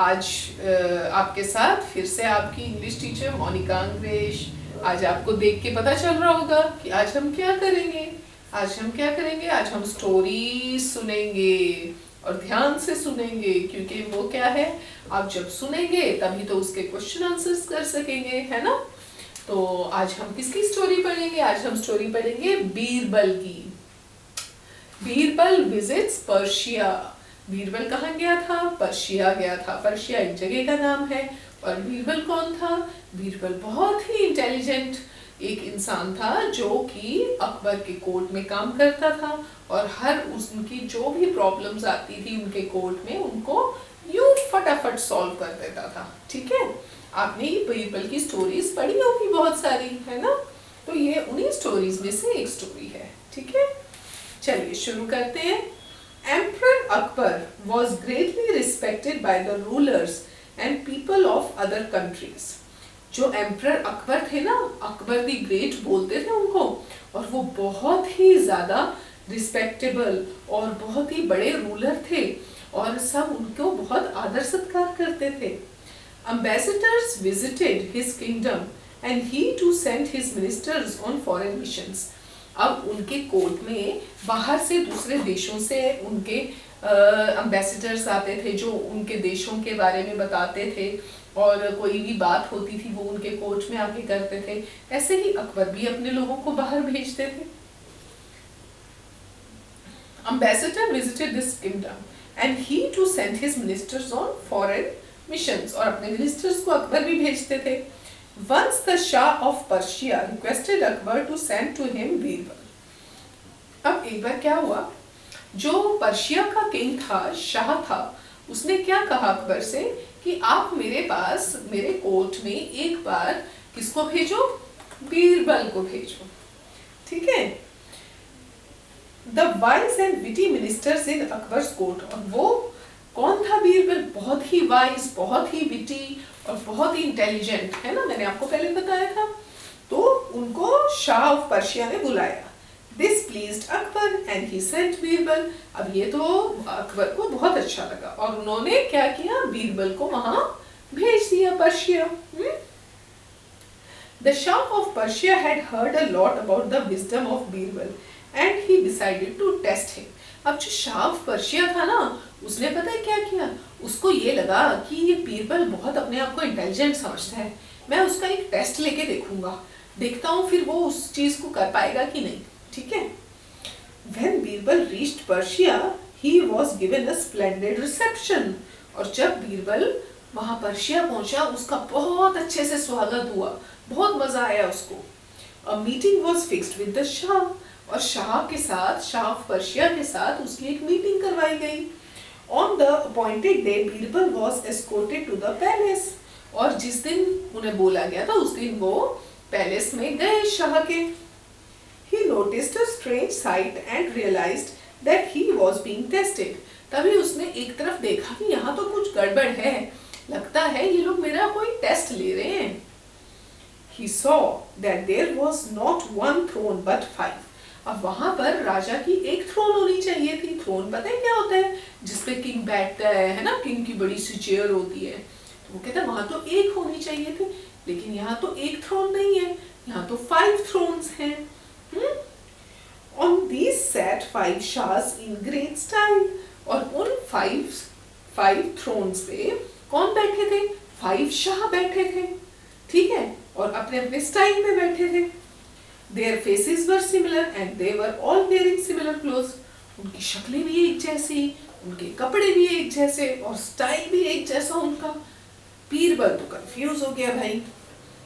आज आपके साथ फिर से आपकी इंग्लिश टीचर मोनिका अंग्रेश। आज आपको देख के पता चल रहा होगा कि आज हम क्या करेंगे। आज हम स्टोरी सुनेंगे और ध्यान से सुनेंगे, क्योंकि वो क्या है, आप जब सुनेंगे तभी तो उसके क्वेश्चन आंसर्स कर सकेंगे, है ना। तो आज हम किसकी स्टोरी पढ़ेंगे? आज हम स्टोरी पढ़ेंगे बीरबल की। Birbal visits Persia. बीरबल कहाँ गया था? पर्शिया गया था। पर्शिया एक जगह का नाम है। और बीरबल कौन था? बीरबल बहुत ही इंटेलिजेंट एक इंसान था जो कि अकबर के कोर्ट में काम करता था और हर उनकी जो भी प्रॉब्लम्स आती थी उनके कोर्ट में, उनको यूं फटाफट सॉल्व कर देता था। ठीक है, आपने ये बीरबल की स्टोरीज पढ़ी होगी बहुत सारी, है ना। तो ये उन्हीं स्टोरीज में से एक स्टोरी है। ठीक है, चलिए शुरू करते हैं। Emperor Akbar was greatly respected by the rulers and people of other countries. जो एम्परर अकबर थे ना, अकबर दी ग्रेट बोलते थे उनको, और वो बहुत ही ज़्यादा रिस्पेक्टेबल और बहुत ही बड़े रूलर थे और सब उनको बहुत आदर सत्कार करते थे। Ambassadors visited his kingdom and he too sent his ministers on foreign missions. अब उनके कोर्ट में बाहर से दूसरे देशों से उनके एम्बेसडर्स आते थे जो उनके देशों के बारे में बताते थे और कोई भी बात होती थी वो उनके कोर्ट में आके करते थे। ऐसे ही अकबर भी अपने लोगों को बाहर भेजते थे। Ambassador visited this kingdom and he too sent his ministers on foreign missions. और अपने मिनिस्टर्स को अकबर भी भेजते थे। Once the Shah of Persia requested Akbar to send to him Birbal. अब एक बार क्या हुआ, जो पर्शिया का किंग था, शाह था, उसने क्या कहा अकबर से कि आप मेरे पास मेरे कोर्ट में एक बार किसको भेजो? बीरबल को भेजो। ठीक है। The wise and witty ministers in Akbar's court। और वो कौन था बीरबल? बहुत ही वाइज, बहुत ही विटी और बहुत ही इंटेलिजेंट, है ना, मैंने आपको पहले बताया था। तो उनको शाह ऑफ पर्शिया ने बुलाया। This pleased Akbar and he sent Birbal. अब ये तो अकबर को बहुत अच्छा लगा और उन्होंने क्या किया? बीरबल को वहां भेज दिया, Persia. The Shah of Persia had heard a lot about the wisdom of Birbal and he decided to test him। अब जो शाह ऑफ पर्शिया था ना, उसने पता है क्या किया? उसको ये लगा कि ये बीरबल बहुत अपने आप को इंटेलिजेंट समझता है, मैं उसका एक टेस्ट लेके देखूंगा, देखता हूँ फिर वो उस चीज को कर पाएगा कि नहीं। ठीक है। When Birbal reached Persia, he was given a splendid reception। और जब बीरबल वहां पर्शिया पहुंचा, उसका बहुत अच्छे से स्वागत हुआ, बहुत मजा आया उसको। A meeting was fixed with the Shah। और शाह के साथ, शाह ऑफ पर्शिया के साथ उसकी एक मीटिंग करवाई गई। On the appointed day, Birbal was escorted to the palace। और जिस दिन उन्हें बोला गया था उस दिन वो पैलेस में गए शाह के। He noticed a strange sight and realized that he was being tested। तभी उसने एक तरफ देखा कि यहाँ तो कुछ गड़बड़ है, लगता है ये लोग मेरा कोई टेस्ट ले रहे हैं। He saw that there was not one throne but 5। अब वहां पर राजा की एक थ्रोन होनी चाहिए थी। थ्रोन पता है क्या होता है? जिसपे किंग बैठता है ना, किंग की बड़ी सी चेयर होती है। तो वो कहता है वहां तो एक होनी चाहिए थी, लेकिन यहाँ तो एक थ्रोन नहीं है, यहाँ तो 5 थ्रोन्स हैं। On these sat 5 shahs in great style। और उन 5 थ्रोन्स पे कौन बैठे थे? 5 शाह बैठे थे। ठीक है, और अपने अपने स्टाइल में बैठे थे। Their faces were similar and they were all wearing similar clothes। उनकी शक्लें भी एक जैसी, उनके कपड़े भी एक जैसे और स्टाइल भी एक जैसा उनका। बीरबल तो कंफ्यूज हो गया भाई।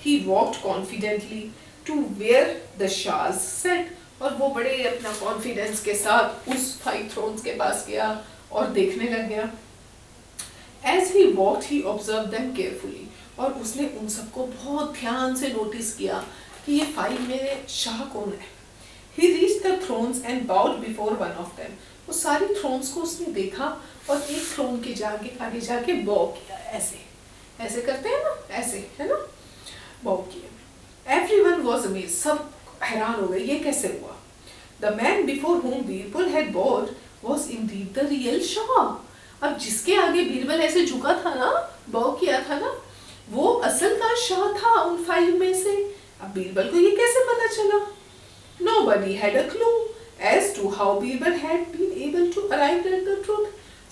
He walked confidently to where the shahs sat। और वो बड़े अपना कॉन्फिडेंस के साथ उस 5 थ्रोन्स के पास गया और देखने लग गया। As he walked, he observed them carefully। और उसने उन सबको बहुत ध्यान से नोटिस किया कि ये 5 मेरे शाह कौन है। He reached the thrones and bowed before one of them। वो सारी थ्रोन्स को उसने देखा और एक थ्रोन के आगे जाके बॉव किया, ऐसे करते हैं ना, ऐसे, है ना, बॉव किया। Everyone was amazed। सब हैरान हो गए, ये कैसे हुआ? The man before whom Birbal had bowed was indeed the real Shah। अब जिसके आगे बीरबल ऐसे झुका था ना, बॉ किया था ना, वो असल का शाह था उन 5 में से। अब बीरबल को ये कैसे पता चला? Nobody had a clue as to how Birbal had been able to arrive at the truth.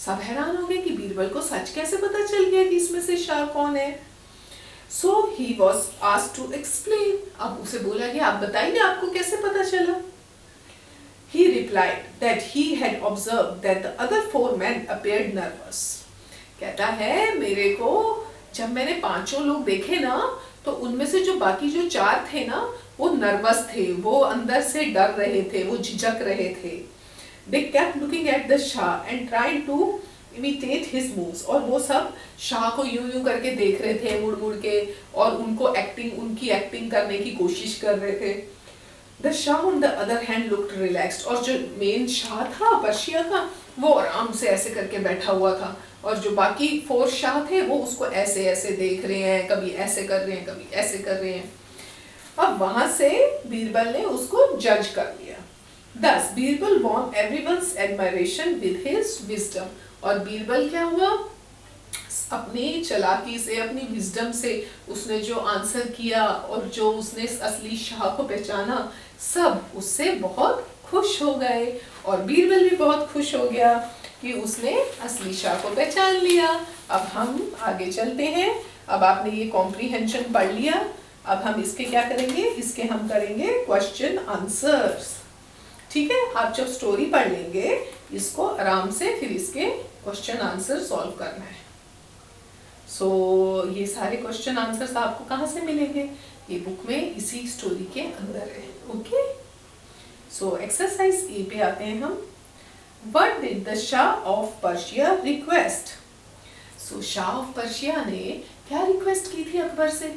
सब हैरान हो गए कि बीरबल को सच कैसे पता चल गया कि इसमें से शाह कौन है। So he was asked to explain. अब उसे बोला गया आप बताइए आपको कैसे पता चला? He replied that he had observed that the other 4 men appeared nervous. कहता है मेरे को जब मैंने 5 लोग देखे ना, तो उनमें से जो बाकी जो 4 थे ना, वो नर्वस थे, वो अंदर से डर रहे थे, वो झिझक रहे थे। They kept looking at the Shah and trying to imitate his moves. और वो सब शाह को यूं करके देख रहे थे मुड़ मुड़ के, और उनकी एक्टिंग करने की कोशिश कर रहे थे। The Shah on the other hand looked relaxed. और जो मेन शाह था पर्शिया का, वो आराम से ऐसे करके बैठा हुआ था, और जो बाकी 4 शाह थे वो उसको ऐसे ऐसे देख रहे हैं, कभी ऐसे कर रहे हैं, कभी ऐसे कर रहे हैं। अब वहां से बीरबल ने उसको जज कर लिया। Thus Birbal won everyone's admiration with his wisdom. और बीरबल क्या हुआ? अपनी चालाकी से, अपनी विजडम से उसने जो आंसर किया और जो उसने असली शाह को पहचाना, सब उससे बहुत खुश हो गए। और बीरबल भी बहुत खुश हो गया कि उसने असली शाह को पहचान लिया। अब हम आगे चलते हैं। अब आपने ये कॉम्प्रीहेंशन पढ़ लिया, अब हम इसके क्या करेंगे? इसके हम करेंगे क्वेश्चन आंसर्स। ठीक है, आप जब स्टोरी पढ़ लेंगे इसको आराम से, फिर इसके क्वेश्चन आंसर सॉल्व करना है। ये सारे क्वेश्चन आंसर्स आपको कहाँ से मिलेंगे? ये बुक में इसी स्टोरी के अंदर है। ओके, एक्सरसाइज ए पे आते हैं हम। What did the Shah of Persia request? Shah of Persia ने क्या रिक्वेस्ट की थी अकबर से?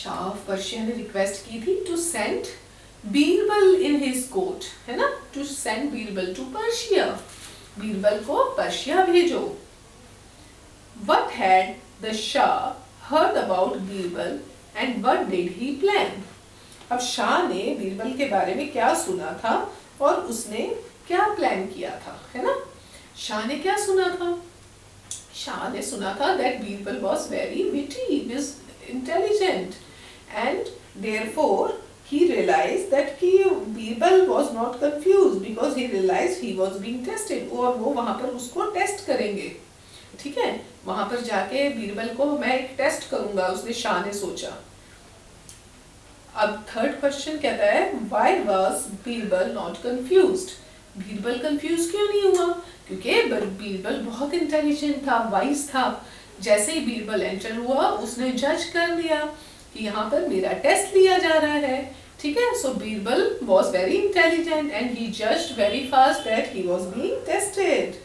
शाह ऑफ पर्शिया ने रिक्वेस्ट की थी to send Birbal in his court, है ना, to send Birbal to Persia, Birbal को पर्शिया भेजो। What had the Shah heard about Birbal and what did he plan? अब शाह ने बीरबल के बारे में क्या सुना था और उसने क्या प्लान किया था, है ना? शाह ने क्या सुना था? शाह ने सुना था that Birbal was very witty, was intelligent, and therefore he realized that कि Birbal was not confused because he realized he was being tested. और वो वहाँ पर उसको टेस्ट करेंगे, ठीक है, वहाँ पर जाके बीरबल को मैं एक टेस्ट करूंगा, उसने शाह ने सोचा। अब थर्ड क्वेश्चन कहता है why was Birbal not confused? Birbal confuse क्यों नहीं हुआ? क्योंकि बीरबल बहुत इंटेलिजेंट था, वाइज था। जैसे ही बीरबल एंटर हुआ उसने जज कर लिया कि यहाँ पर मेरा टेस्ट लिया जा रहा है, ठीक है। सो Birbal was very intelligent and he judged very fast that he was being tested.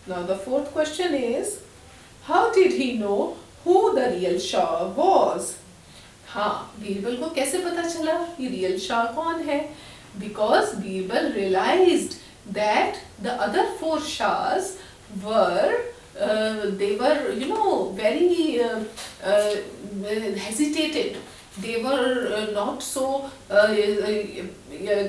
Now the fourth question is, how did he know who the real Shah was? हाँ, बीरबल को कैसे पता चला कि रियल शाह कौन है? Because Birbal realized that the other 4 Shahs were they were, you know, very hesitated. They were not so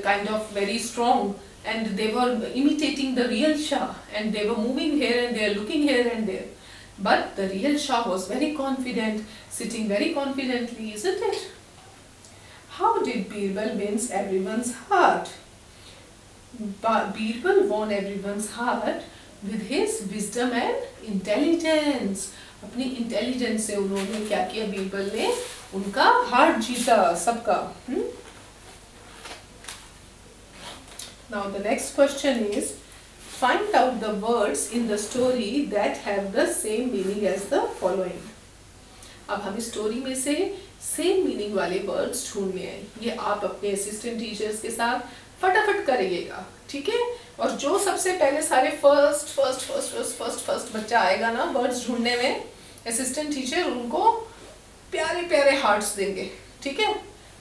kind of very strong, and they were imitating the real Shah, and they were moving here and there, looking here and there. But the real Shah was very confident, sitting very confidently, isn't it? How did Birbal win everyone's heart? Birbal won everyone's heart with his wisdom and intelligence. अपनी intelligence से उन्होंने क्या किया? बीरबल ने उनका heart जीता सबका। Now the next question is, find out the words in the story that have the same meaning as the following. अब हम इस स्टोरी में से सेम मीनिंग वाले वर्ड्स ढूंढने हैं। ये आप अपने असिस्टेंट टीचर्स के साथ फटाफट करिएगा, ठीक है। और जो सबसे पहले सारे फर्स्ट बच्चा आएगा ना वर्ड्स ढूंढने में, असिस्टेंट टीचर उनको प्यारे प्यारे हार्ट्स देंगे, ठीक है,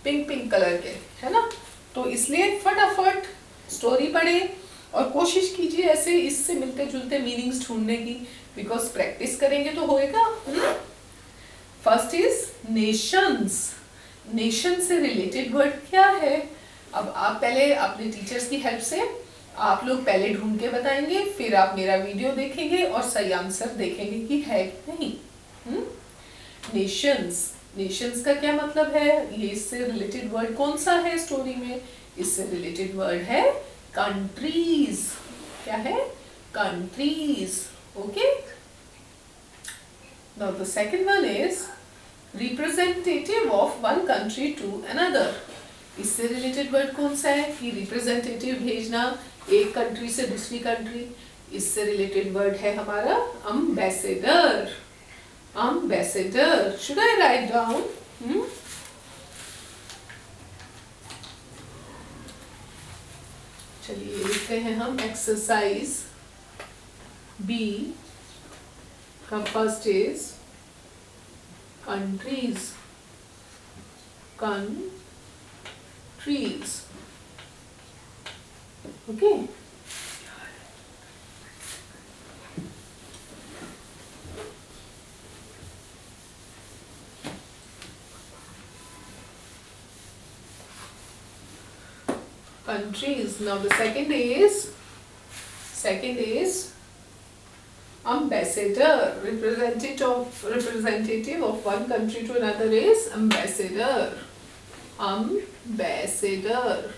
पिंक पिंक कलर के, है ना। तो इसलिए फटाफट स्टोरी पढ़े और कोशिश कीजिए ऐसे इससे मिलते जुलते मीनिंग्स ढूंढने की, बिकॉज प्रैक्टिस करेंगे तो होएगा। First is Nations. नेशन से रिलेटेड वर्ड क्या है? अब आप पहले अपने टीचर्स की हेल्प से आप लोग पहले ढूंढ के बताएंगे, फिर आप मेरा वीडियो देखेंगे और सही आंसर देखेंगे कि है कि नहीं। नेशंस, नेशंस का क्या मतलब है, ये इससे रिलेटेड वर्ड कौन सा है स्टोरी में, इससे रिलेटेड वर्ड है कंट्रीज। क्या है, countries. Okay, now the second one is representative of one country to another. इससे रिलेटेड वर्ड कौन सा है कि रिप्रेजेंटेटिव भेजना एक कंट्री से दूसरी कंट्री। इससे रिलेटेड वर्ड है हमारा ambassador. Ambassador, should I write down? चलिए लिखते हैं हम एक्सरसाइज बी का first is countries. Countries, okay. Countries. Now the second is ambassador. Representative of one country to another is ambassador. Ambassador.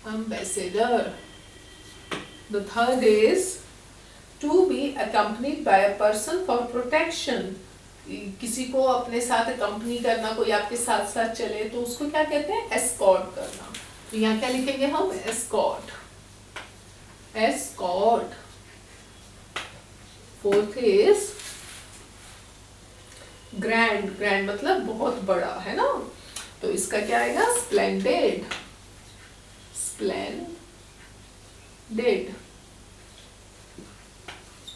Ambassador. The third is to be accompanied by a person for protection. किसी को अपने साथ accompany करना, कोई आपके साथ साथ चले तो उसको क्या कहते हैं, एस्कॉर्ट करना। तो यहाँ क्या लिखेंगे हम, escort. Escort. Fourth is grand. Grand मतलब बहुत बड़ा, है ना, तो इसका क्या आएगा, splendid. Splendid.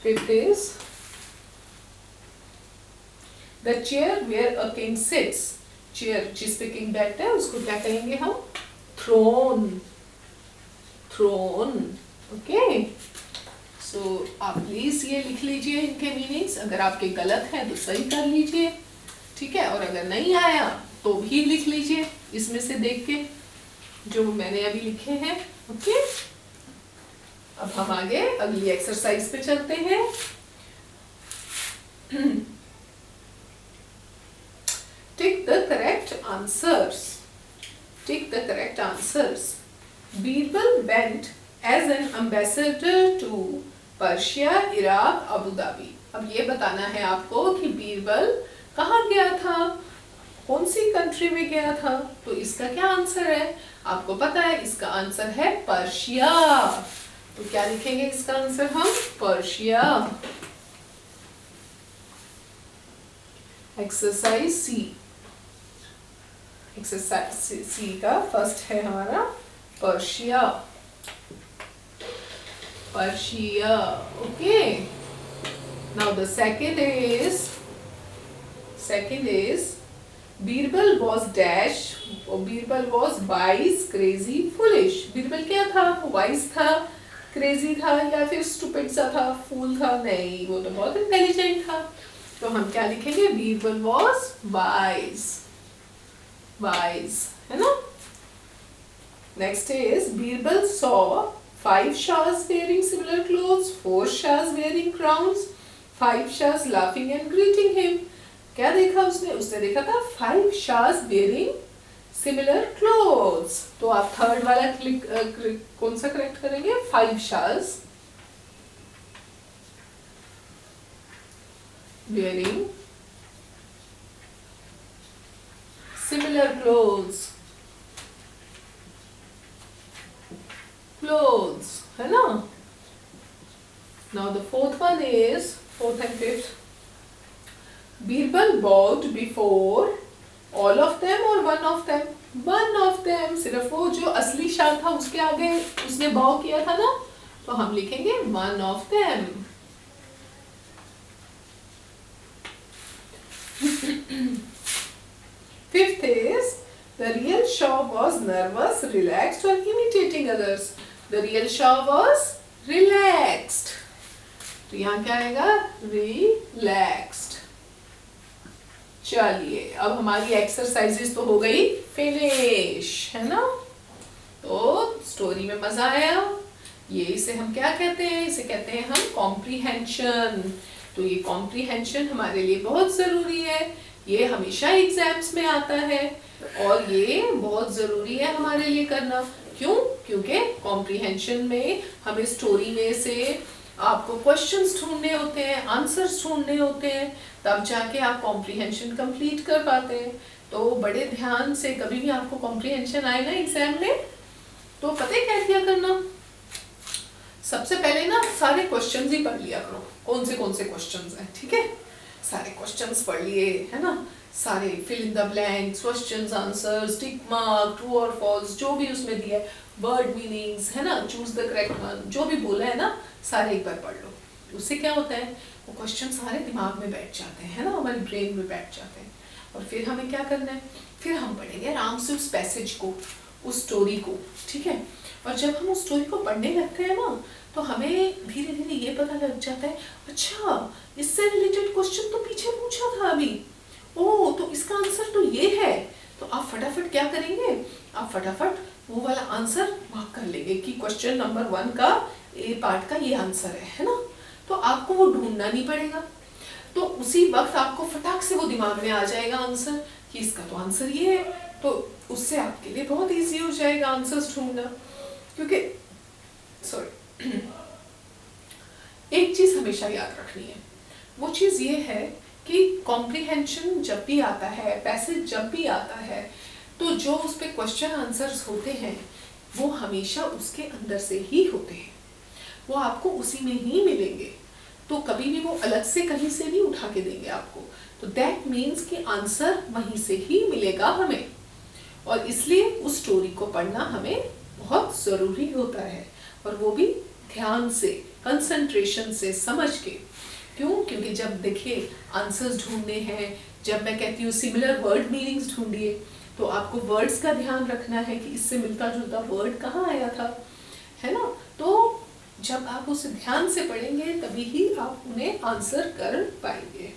Fifth is The chair where a king sits. Chair जिस पे किंग बैठता है उसको क्या कहेंगे हम, थ्रोन। Throne, okay. सो आप प्लीज ये लिख लीजिए इनके मीनिंग्स, अगर आपके गलत हैं तो सही कर लीजिए, ठीक है, और अगर नहीं आया तो भी लिख लीजिए इसमें से देख के जो मैंने अभी लिखे हैं, ओके। अब हम आगे अगली एक्सरसाइज पे चलते हैं। Tick the correct answers. Tick the correct answers. Birbal went as an ambassador to Persia, Iraq, Abu Dhabi. अब ये बताना है आपको कि बीरबल कहाँ गया था, कौन सी कंट्री में गया था। तो इसका क्या आंसर है, आपको पता है, इसका आंसर है पर्शिया। तो क्या लिखेंगे इसका आंसर हम, पर्शिया। एक्सरसाइज सी। एक्सरसाइज सी का फर्स्ट है हमारा Persia. Persia, okay. Now the second is Birbal was dash. Birbal was wise, crazy, foolish. Birbal क्या था, वाइज था, क्रेजी था, या फिर स्टूपिड सा था, फूल था? नहीं, वो तो बहुत इंटेलिजेंट था। तो हम क्या लिखेंगे, बीरबल वॉज वाइज। वाइज, है ना। Next is Birbal saw 5 shahs wearing similar clothes, 4 shahs wearing crowns, 5 shahs laughing and greeting him. क्या देखा उसने, उसने देखा था 5 shahs wearing similar clothes। तो आप थर्ड वाला क्लिक कौन सा करेक्ट करेंगे, 5 shahs wearing similar clothes, है ना। Now the fourth one is, fourth and fifth, Birbal bowed before all of them or one of them? One of them, सिर्फ वो जो असली शाह था उसके आगे उसने बाव किया था ना, तो हम लिखेंगे one of them। Fifth is the real Shah was nervous, relaxed or imitating others. The real Shah was relaxed. तो यहाँ क्या आएगा, relaxed। चलिए अब हमारी एक्सरसाइजेस तो हो गई फिनिश, है ना। तो स्टोरी में मजा आया? ये इसे हम क्या कहते हैं? इसे कहते हैं हम कॉम्प्रीहेंशन। तो ये कॉम्प्रीहेंशन हमारे लिए बहुत जरूरी है, ये हमेशा एग्जाम्स में आता है और ये बहुत जरूरी है हमारे लिए करना। क्यों? क्योंकि कॉम्प्रीहेंशन में हमें स्टोरी में से आपको क्वेश्चंस ढूंढने होते हैं, आंसर्स ढूंढने होते हैं, तब जाके आप कॉम्प्रीहेंशन कंप्लीट कर पाते हैं। तो बड़े ध्यान से, कभी भी आपको कॉम्प्रीहेंशन आए ना एग्जाम में, तो पता है क्या किया करना? सबसे पहले ना सारे क्वेश्चंस ही पढ़ लिया करो, कौन से क्वेश्चंस हैं, ठीक है? सारे क्वेश्चंस पढ़ लिए, है ना? सारे fill in the blanks, questions, answers, tick mark, true और फॉल्स, जो भी उसमें दिया है, वर्ड मीनिंग्स, है ना, चूज द करेक्ट वन, जो भी बोला है ना, सारे एक बार पढ़ लो। उससे क्या होता है, वो क्वेश्चन सारे दिमाग में बैठ जाते हैं, है ना, हमारी ब्रेन में बैठ जाते हैं। और फिर हमें क्या करना है, फिर हम पढ़ेंगे आराम से उस पैसेज को, उस स्टोरी को, ठीक है? और जब हम उस स्टोरी को पढ़ने लगते हैं ना, तो हमें धीरे धीरे ये पता लग जाता है, अच्छा इससे रिलेटेड क्वेश्चन तो पीछे पूछा था अभी, ओह तो इसका आंसर तो ये है। तो आप फटाफट क्या करेंगे, आप फटाफट वो वाला आंसर मार्क कर लेंगे कि क्वेश्चन नंबर 1 का ए पार्ट का ये आंसर है ना? तो आपको वो ढूंढना नहीं पड़ेगा, तो उसी वक्त आपको फटाक से वो दिमाग में आ जाएगा आंसर कि इसका तो आंसर ये है। तो उससे आपके लिए बहुत इजी हो जाएगा आंसर्स ढूंढना। क्योंकि सॉरी एक चीज हमेशा याद रखनी है, वो चीज ये है कि कॉम्प्रीहेंशन जब भी आता है, पैसेज जब भी आता है, तो जो उस पे क्वेश्चन आंसर्स होते हैं वो हमेशा उसके अंदर से ही होते हैं, वो आपको उसी में ही मिलेंगे। तो कभी भी वो अलग से कहीं से नहीं उठा के देंगे आपको। तो दैट मीन्स कि आंसर वहीं से ही मिलेगा हमें, और इसलिए उस स्टोरी को पढ़ना हमें बहुत जरूरी होता है, और वो भी ध्यान से, कंसंट्रेशन से, समझ के। क्यों? क्योंकि जब देखिए आंसर्स ढूंढने हैं, जब मैं कहती हूँ सिमिलर वर्ड मीनिंग्स ढूंढिए, तो आपको वर्ड्स का ध्यान रखना है कि इससे मिलता जुलता वर्ड कहाँ आया था, है ना? तो जब आप उसे ध्यान से पढ़ेंगे तभी ही आप उन्हें आंसर कर पाएंगे।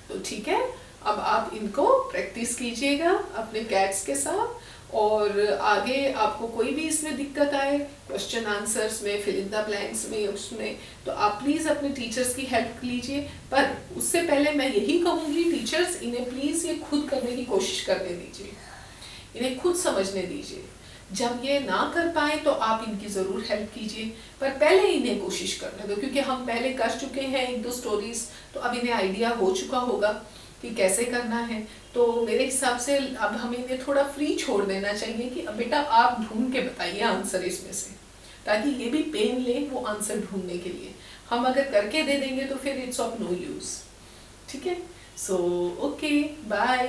तो ठीक है, अब आप इनको प्रैक्टिस कीजिएगा अपने कैट्स के साथ, और आगे आपको कोई भी इसमें दिक्कत आए क्वेश्चन आंसर्स में, फिल इन द ब्लैंक्स में, उसमें, तो आप प्लीज़ अपने टीचर्स की हेल्प लीजिए। पर उससे पहले मैं यही कहूँगी, टीचर्स इन्हें प्लीज़ ये खुद करने की कोशिश करने दीजिए, इन्हें खुद समझने दीजिए। जब ये ना कर पाए तो आप इनकी ज़रूर हेल्प कीजिए, पर पहले इन्हें कोशिश करने दो, क्योंकि हम पहले कर चुके हैं 1-2 स्टोरीज, तो अब इन्हें आइडिया हो चुका होगा कि कैसे करना है। तो मेरे हिसाब से अब हमें इन्हें थोड़ा फ्री छोड़ देना चाहिए कि अब बेटा आप ढूंढ के बताइए आंसर इसमें से, ताकि ये भी पेन ले वो आंसर ढूंढने के लिए। हम अगर करके दे देंगे तो फिर इट्स ऑफ नो यूज, ठीक है? So okay, bye,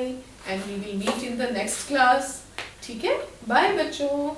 and we will meet in the next class, ठीक है? बाय बच्चों।